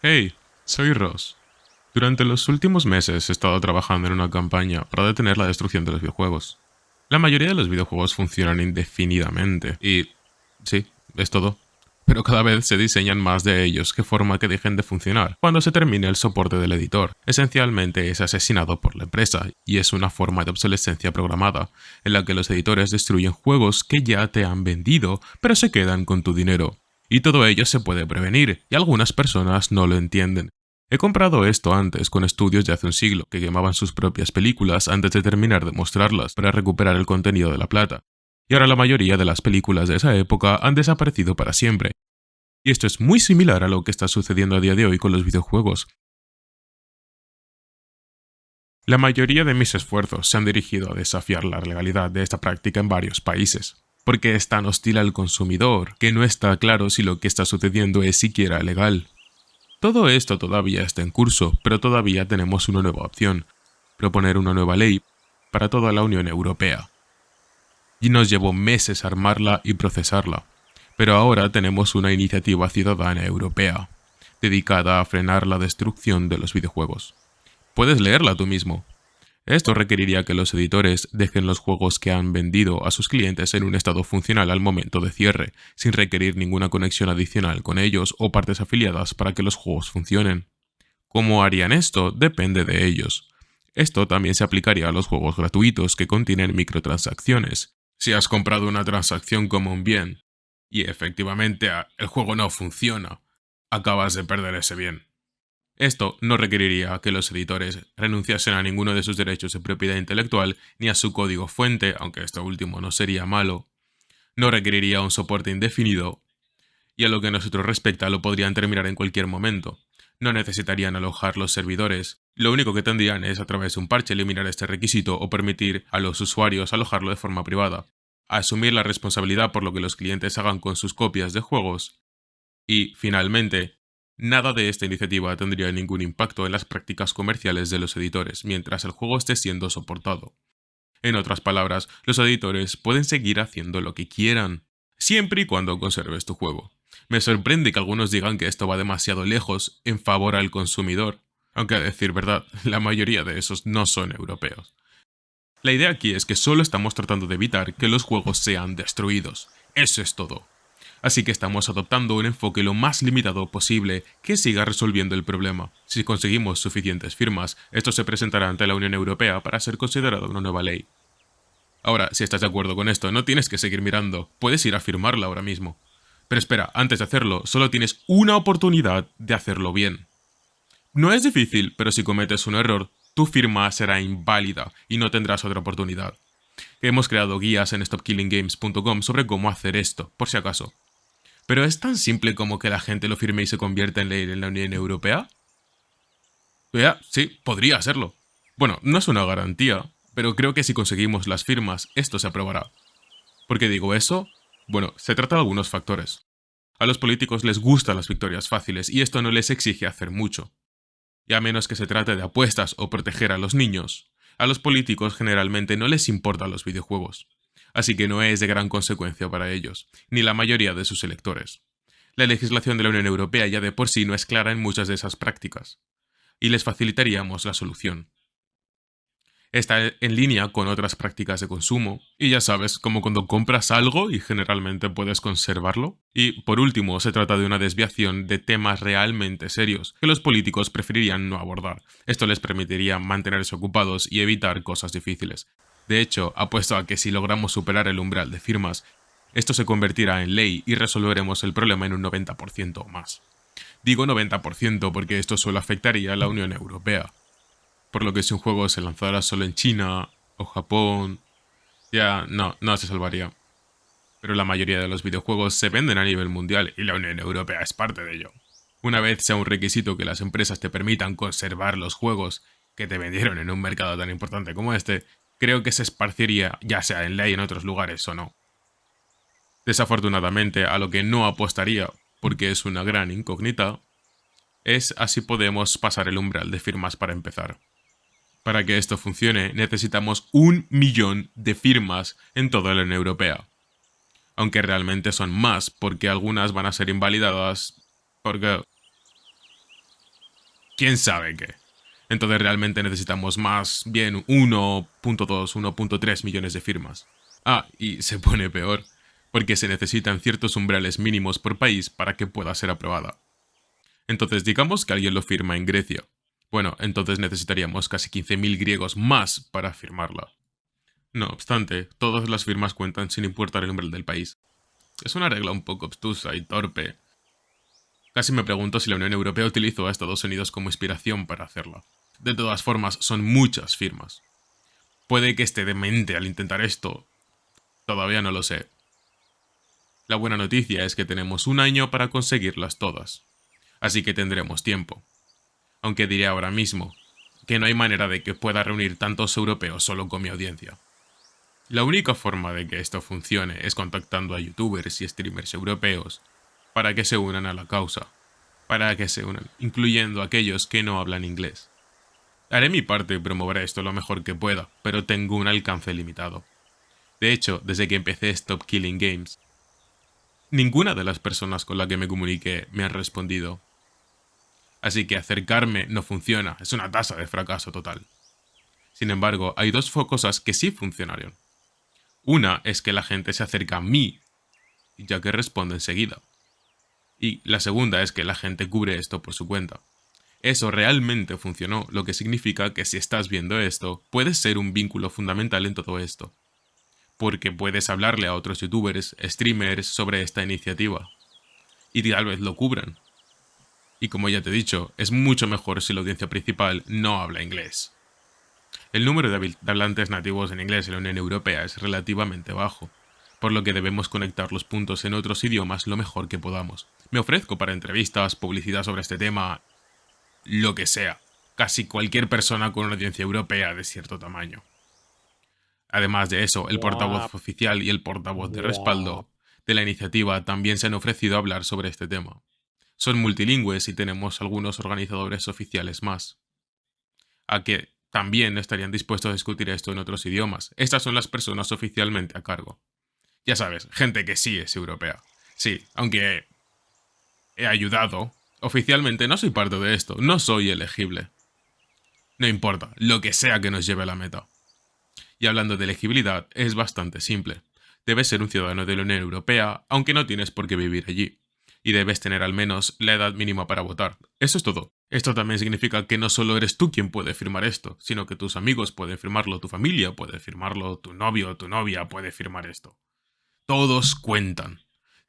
Hey, soy Ross. Durante los últimos meses he estado trabajando en una campaña para detener la destrucción de los videojuegos. La mayoría de los videojuegos funcionan indefinidamente y... sí, es todo. Pero cada vez se diseñan más de ellos que forma que dejen de funcionar cuando se termine el soporte del editor. Esencialmente es asesinado por la empresa y es una forma de obsolescencia programada, en la que los editores destruyen juegos que ya te han vendido pero se quedan con tu dinero. Y todo ello se puede prevenir, y algunas personas no lo entienden. He comprado esto antes con estudios de hace un siglo, que quemaban sus propias películas antes de terminar de mostrarlas para recuperar el contenido de la plata. Y ahora la mayoría de las películas de esa época han desaparecido para siempre. Y esto es muy similar a lo que está sucediendo a día de hoy con los videojuegos. La mayoría de mis esfuerzos se han dirigido a desafiar la legalidad de esta práctica en varios países, porque es tan hostil al consumidor que no está claro si lo que está sucediendo es siquiera legal. Todo esto todavía está en curso, pero todavía tenemos una nueva opción: proponer una nueva ley para toda la Unión Europea. Y nos llevó meses armarla y procesarla, pero ahora tenemos una iniciativa ciudadana europea, dedicada a frenar la destrucción de los videojuegos. Puedes leerla tú mismo. Esto requeriría que los editores dejen los juegos que han vendido a sus clientes en un estado funcional al momento de cierre, sin requerir ninguna conexión adicional con ellos o partes afiliadas para que los juegos funcionen. ¿Cómo harían esto? Depende de ellos. Esto también se aplicaría a los juegos gratuitos que contienen microtransacciones. Si has comprado una transacción como un bien y efectivamente el juego no funciona, acabas de perder ese bien. Esto no requeriría que los editores renunciasen a ninguno de sus derechos de propiedad intelectual ni a su código fuente, aunque esto último no sería malo. No requeriría un soporte indefinido, y a lo que a nosotros respecta lo podrían terminar en cualquier momento. No necesitarían alojar los servidores. Lo único que tendrían es, a través de un parche, eliminar este requisito o permitir a los usuarios alojarlo de forma privada. Asumir la responsabilidad por lo que los clientes hagan con sus copias de juegos. Y, finalmente, nada de esta iniciativa tendría ningún impacto en las prácticas comerciales de los editores mientras el juego esté siendo soportado. En otras palabras, los editores pueden seguir haciendo lo que quieran, siempre y cuando conserves tu juego. Me sorprende que algunos digan que esto va demasiado lejos en favor al consumidor, aunque a decir verdad, la mayoría de esos no son europeos. La idea aquí es que solo estamos tratando de evitar que los juegos sean destruidos. Eso es todo. Así que estamos adoptando un enfoque lo más limitado posible que siga resolviendo el problema. Si conseguimos suficientes firmas, esto se presentará ante la Unión Europea para ser considerado una nueva ley. Ahora, si estás de acuerdo con esto, no tienes que seguir mirando, puedes ir a firmarla ahora mismo. Pero espera, antes de hacerlo, solo tienes una oportunidad de hacerlo bien. No es difícil, pero si cometes un error, tu firma será inválida y no tendrás otra oportunidad. Hemos creado guías en stopkillinggames.com sobre cómo hacer esto, por si acaso. ¿Pero es tan simple como que la gente lo firme y se convierta en ley en la Unión Europea? Ya, sí, podría serlo. Bueno, no es una garantía, pero creo que si conseguimos las firmas, esto se aprobará. ¿Por qué digo eso? Bueno, se trata de algunos factores. A los políticos les gustan las victorias fáciles y esto no les exige hacer mucho. Y a menos que se trate de apuestas o proteger a los niños, a los políticos generalmente no les importan los videojuegos. Así que no es de gran consecuencia para ellos, ni la mayoría de sus electores. La legislación de la Unión Europea ya de por sí no es clara en muchas de esas prácticas, y les facilitaríamos la solución. Está en línea con otras prácticas de consumo, y ya sabes, como cuando compras algo y generalmente puedes conservarlo. Y por último, se trata de una desviación de temas realmente serios que los políticos preferirían no abordar. Esto les permitiría mantenerse ocupados y evitar cosas difíciles. De hecho, apuesto a que si logramos superar el umbral de firmas, esto se convertirá en ley y resolveremos el problema en un 90% o más. Digo 90% porque esto solo afectaría a la Unión Europea, por lo que si un juego se lanzara solo en China o Japón, ya no se salvaría. Pero la mayoría de los videojuegos se venden a nivel mundial y la Unión Europea es parte de ello. Una vez sea un requisito que las empresas te permitan conservar los juegos que te vendieron en un mercado tan importante como este, creo que se esparciría ya sea en ley en otros lugares o no. Desafortunadamente, a lo que no apostaría, porque es una gran incógnita, es así podemos pasar el umbral de firmas para empezar. Para que esto funcione, necesitamos 1 millón de firmas en toda la Unión Europea. Aunque realmente son más, porque algunas van a ser invalidadas porque quién sabe qué. Entonces realmente necesitamos más bien 1.2, 1.3 millones de firmas. Ah, y se pone peor, porque se necesitan ciertos umbrales mínimos por país para que pueda ser aprobada. Entonces digamos que alguien lo firma en Grecia. Bueno, entonces necesitaríamos casi 15.000 griegos más para firmarla. No obstante, todas las firmas cuentan sin importar el umbral del país. Es una regla un poco obtusa y torpe. Casi me pregunto si la Unión Europea utilizó a Estados Unidos como inspiración para hacerla. De todas formas, son muchas firmas. Puede que esté demente al intentar esto. Todavía no lo sé. La buena noticia es que tenemos un año para conseguirlas todas. Así que tendremos tiempo. Aunque diré ahora mismo que no hay manera de que pueda reunir tantos europeos solo con mi audiencia. La única forma de que esto funcione es contactando a youtubers y streamers europeos para que se unan a la causa, incluyendo a aquellos que no hablan inglés. Haré mi parte y promoveré esto lo mejor que pueda, pero tengo un alcance limitado. De hecho, desde que empecé Stop Killing Games, ninguna de las personas con las que me comuniqué me han respondido. Así que acercarme no funciona, es una tasa de fracaso total. Sin embargo, hay dos cosas que sí funcionaron. Una es que la gente se acerca a mí, ya que responde enseguida. Y la segunda es que la gente cubre esto por su cuenta. Eso realmente funcionó, lo que significa que si estás viendo esto, puedes ser un vínculo fundamental en todo esto. Porque puedes hablarle a otros youtubers, streamers sobre esta iniciativa. Y tal vez lo cubran. Y como ya te he dicho, es mucho mejor si la audiencia principal no habla inglés. El número de hablantes nativos en inglés en la Unión Europea es relativamente bajo, por lo que debemos conectar los puntos en otros idiomas lo mejor que podamos. Me ofrezco para entrevistas, publicidad sobre este tema, lo que sea. Casi cualquier persona con una audiencia europea de cierto tamaño. Además de eso, el portavoz oficial y el portavoz de respaldo de la iniciativa también se han ofrecido a hablar sobre este tema. Son multilingües y tenemos algunos organizadores oficiales más, a que también estarían dispuestos a discutir esto en otros idiomas. Estas son las personas oficialmente a cargo. Ya sabes, gente que sí es europea. Sí, aunque he ayudado, oficialmente no soy parte de esto, no soy elegible. No importa, lo que sea que nos lleve a la meta. Y hablando de elegibilidad, es bastante simple. Debes ser un ciudadano de la Unión Europea, aunque no tienes por qué vivir allí. Y debes tener al menos la edad mínima para votar. Eso es todo. Esto también significa que no solo eres tú quien puede firmar esto, sino que tus amigos pueden firmarlo, tu familia puede firmarlo, tu novio o tu novia puede firmar esto. Todos cuentan.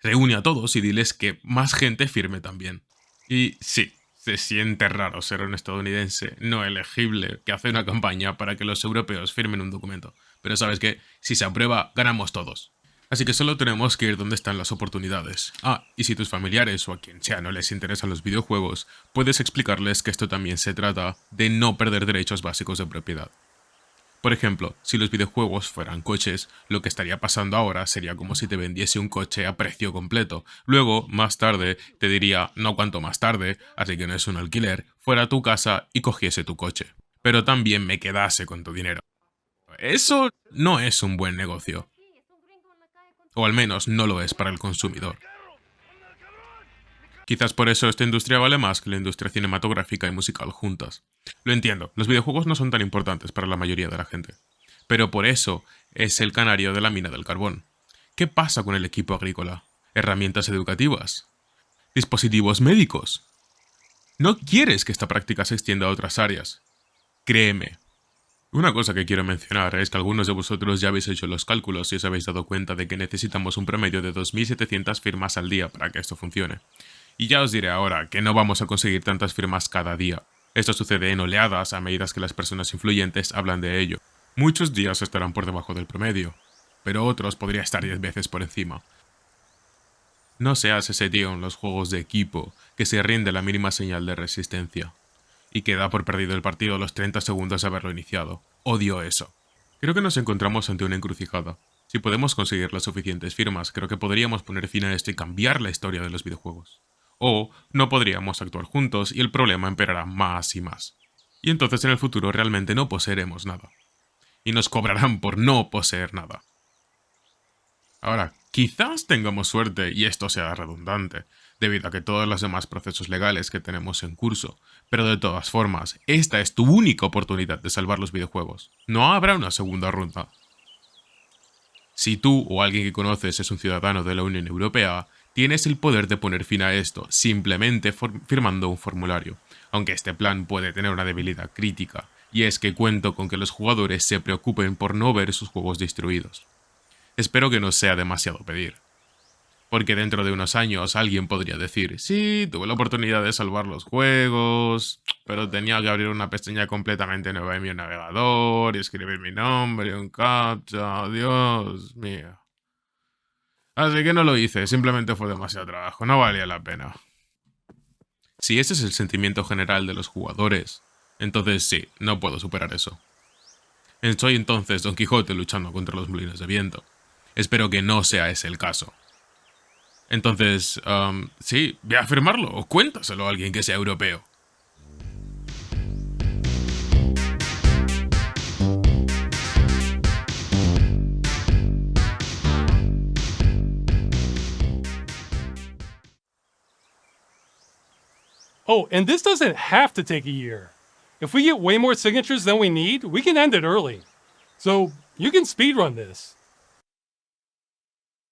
Reúne a todos y diles que más gente firme también. Y sí, se siente raro ser un estadounidense no elegible que hace una campaña para que los europeos firmen un documento. Pero sabes que, si se aprueba, ganamos todos. Así que solo tenemos que ir donde están las oportunidades. Ah, y si tus familiares o a quien sea no les interesan los videojuegos, puedes explicarles que esto también se trata de no perder derechos básicos de propiedad. Por ejemplo, si los videojuegos fueran coches, lo que estaría pasando ahora sería como si te vendiese un coche a precio completo. Luego, más tarde, te diría, no cuanto más tarde, así que no es un alquiler, fuera a tu casa y cogiese tu coche. Pero también me quedase con tu dinero. Eso no es un buen negocio. O al menos no lo es para el consumidor. Quizás por eso esta industria vale más que la industria cinematográfica y musical juntas. Lo entiendo, los videojuegos no son tan importantes para la mayoría de la gente. Pero por eso es el canario de la mina del carbón. ¿Qué pasa con el equipo agrícola? ¿Herramientas educativas? ¿Dispositivos médicos? No quieres que esta práctica se extienda a otras áreas. Créeme. Una cosa que quiero mencionar es que algunos de vosotros ya habéis hecho los cálculos y os habéis dado cuenta de que necesitamos un promedio de 2.700 firmas al día para que esto funcione. Y ya os diré ahora que no vamos a conseguir tantas firmas cada día. Esto sucede en oleadas a medida que las personas influyentes hablan de ello. Muchos días estarán por debajo del promedio, pero otros podría estar 10 veces por encima. No seas ese tío en los juegos de equipo que se rinde la mínima señal de resistencia y que da por perdido el partido a los 30 segundos de haberlo iniciado. Odio eso. Creo que nos encontramos ante una encrucijada. Si podemos conseguir las suficientes firmas, creo que podríamos poner fin a esto y cambiar la historia de los videojuegos. O no podríamos actuar juntos y el problema empeorará más y más. Y entonces en el futuro realmente no poseeremos nada. Y nos cobrarán por no poseer nada. Ahora, quizás tengamos suerte y esto sea redundante, debido a que todos los demás procesos legales que tenemos en curso. Pero de todas formas, esta es tu única oportunidad de salvar los videojuegos. No habrá una segunda ronda. Si tú o alguien que conoces es un ciudadano de la Unión Europea, tienes el poder de poner fin a esto, simplemente firmando un formulario, aunque este plan puede tener una debilidad crítica, y es que cuento con que los jugadores se preocupen por no ver sus juegos destruidos. Espero que no sea demasiado pedir. Porque dentro de unos años alguien podría decir, sí, tuve la oportunidad de salvar los juegos, pero tenía que abrir una pestaña completamente nueva en mi navegador y escribir mi nombre y un captcha, Dios mío. Así que no lo hice, simplemente fue demasiado trabajo, no valía la pena. Si ese es el sentimiento general de los jugadores, entonces sí, no puedo superar eso. Soy entonces Don Quijote luchando contra los molinos de viento. Espero que no sea ese el caso. Entonces, sí, voy a afirmarlo o cuéntaselo a alguien que sea europeo. Oh, and this doesn't have to take a year. If we get way more signatures than we need, we can end it early. So you can speedrun this.